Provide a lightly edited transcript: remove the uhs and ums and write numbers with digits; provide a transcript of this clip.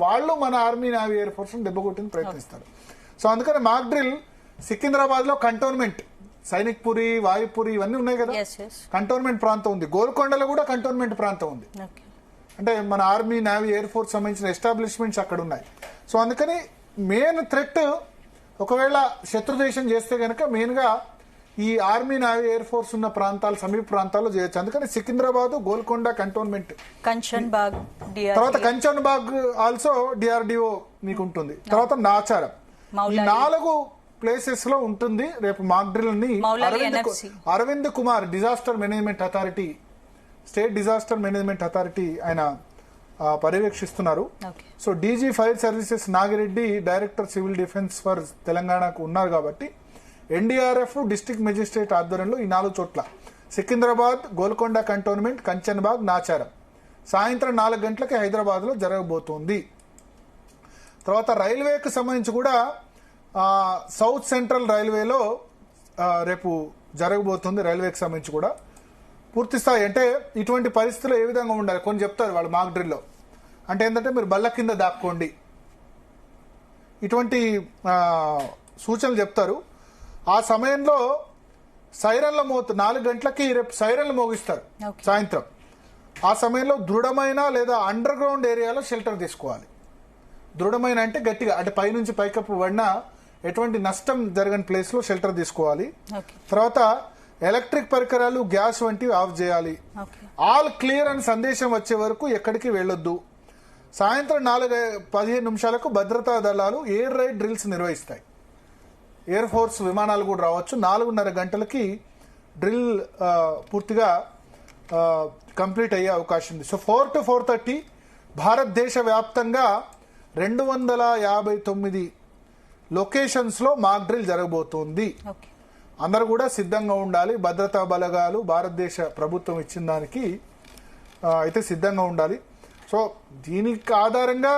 వాళ్ళు మన army navy air force దెబ్బకొట్టిన ప్రయత్నిస్తారు. సో అందుకని మాక్ డ్రిల్ సికింద్రాబాద్ లో కంటోన్మెంట్ సైనిక్ పురి, వాయుపురి ఇవన్నీ ఉన్నాయి కదా, కంటోన్మెంట్ ప్రాంతం ఉంది. గోల్కొండలో కూడా కంటోన్మెంట్ ప్రాంతం ఉంది. అంటే మన ఆర్మీ నేవీ ఎయిర్ ఫోర్స్ సంబంధించిన ఎస్టాబ్లిష్మెంట్స్ అక్కడ ఉన్నాయి. సో అందుకని మెయిన్ థ్రెట్ ఒకవేళ శత్రు దేశం చేస్తే కనుక మెయిన్ గా ఈ ఆర్మీ నేవీ ఎయిర్ ఫోర్స్ ఉన్న ప్రాంతాలు, సమీప ప్రాంతాల్లో చేయొచ్చు. అందుకని సికింద్రాబాద్, గోల్కొండ కంటోన్మెంట్, తర్వాత కంచన్ బాగ్ ఆల్సో డిఆర్డిఓ మీకు ఉంటుంది. తర్వాత నాచారం, ఈ 4 ప్లేసెస్ లో ఉంటుంది. రేపు మాక్ డ్రిల్ ని Arvind Kumar disaster management authority, state disaster management authority ఆయన పర్యవేక్షిస్తున్నారు. So DG fire services Nagireddy, director civil defence for తెలంగాణకు ఉన్నారు కాబట్టి ఎన్డీఆర్ఎఫ్, డిస్ట్రిక్ట్ మెజిస్ట్రేట్ ఆధ్వర్యంలో ఈ 4 చోట్ల సికింద్రాబాద్, గోల్కొండ కంటోన్మెంట్, కంచన్బాగ్, నాచారం సాయంత్రం 4 గంటలకి హైదరాబాద్ లో జరగబోతోంది. తర్వాత రైల్వేకి సంబంధించి కూడా సౌత్ సెంట్రల్ రైల్వేలో రేపు జరగబోతుంది. రైల్వేకి సంబంధించి కూడా పూర్తి స్థాయి అంటే ఇటువంటి పరిస్థితుల్లో ఏ విధంగా ఉండాలి కొన్ని చెప్తారు వాళ్ళు మాక్ డ్రిల్లో. అంటే ఏంటంటే మీరు బల్ల కింద దాక్కోండి, ఇటువంటి సూచనలు చెప్తారు. ఆ సమయంలో సైరన్ల మోత 4 గంటలకి రేపు సైరన్లు మోగిస్తారు సాయంత్రం. ఆ సమయంలో దృఢమైన లేదా అండర్ గ్రౌండ్ ఏరియాలో షెల్టర్ తీసుకోవాలి. దృఢమైన అంటే గట్టిగా, అంటే పైనుంచి పైకప్పు పడినా ఎటువంటి నష్టం జరగని ప్లేస్ లో షెల్టర్ తీసుకోవాలి. తర్వాత ఎలక్ట్రిక్ పరికరాలు, గ్యాస్ వంటివి ఆఫ్ చేయాలి. ఆల్ క్లియర్ అని సందేశం వచ్చే వరకు ఎక్కడికి వెళ్లొద్దు. సాయంత్రం 4:15 నిమిషాలకు భద్రతా దళాలు ఎయిర్ రైడ్ డ్రిల్స్ నిర్వహిస్తాయి. ఎయిర్ ఫోర్స్ విమానాలు కూడా రావచ్చు. 4:30 గంటలకి డ్రిల్ పూర్తిగా కంప్లీట్ అయ్యే అవకాశం ఉంది. సో 4 to 4:30 భారతదేశ వ్యాప్తంగా 259 లొకేషన్స్ లో మాక్ డ్రిల్ జరగబోతోంది. అందరూ కూడా సిద్ధంగా ఉండాలి. భద్రతా బలగాలు భారతదేశ ప్రభుత్వం ఇచ్చిన దానికి అయితే సిద్ధంగా ఉండాలి. సో దీనికి ఆధారంగా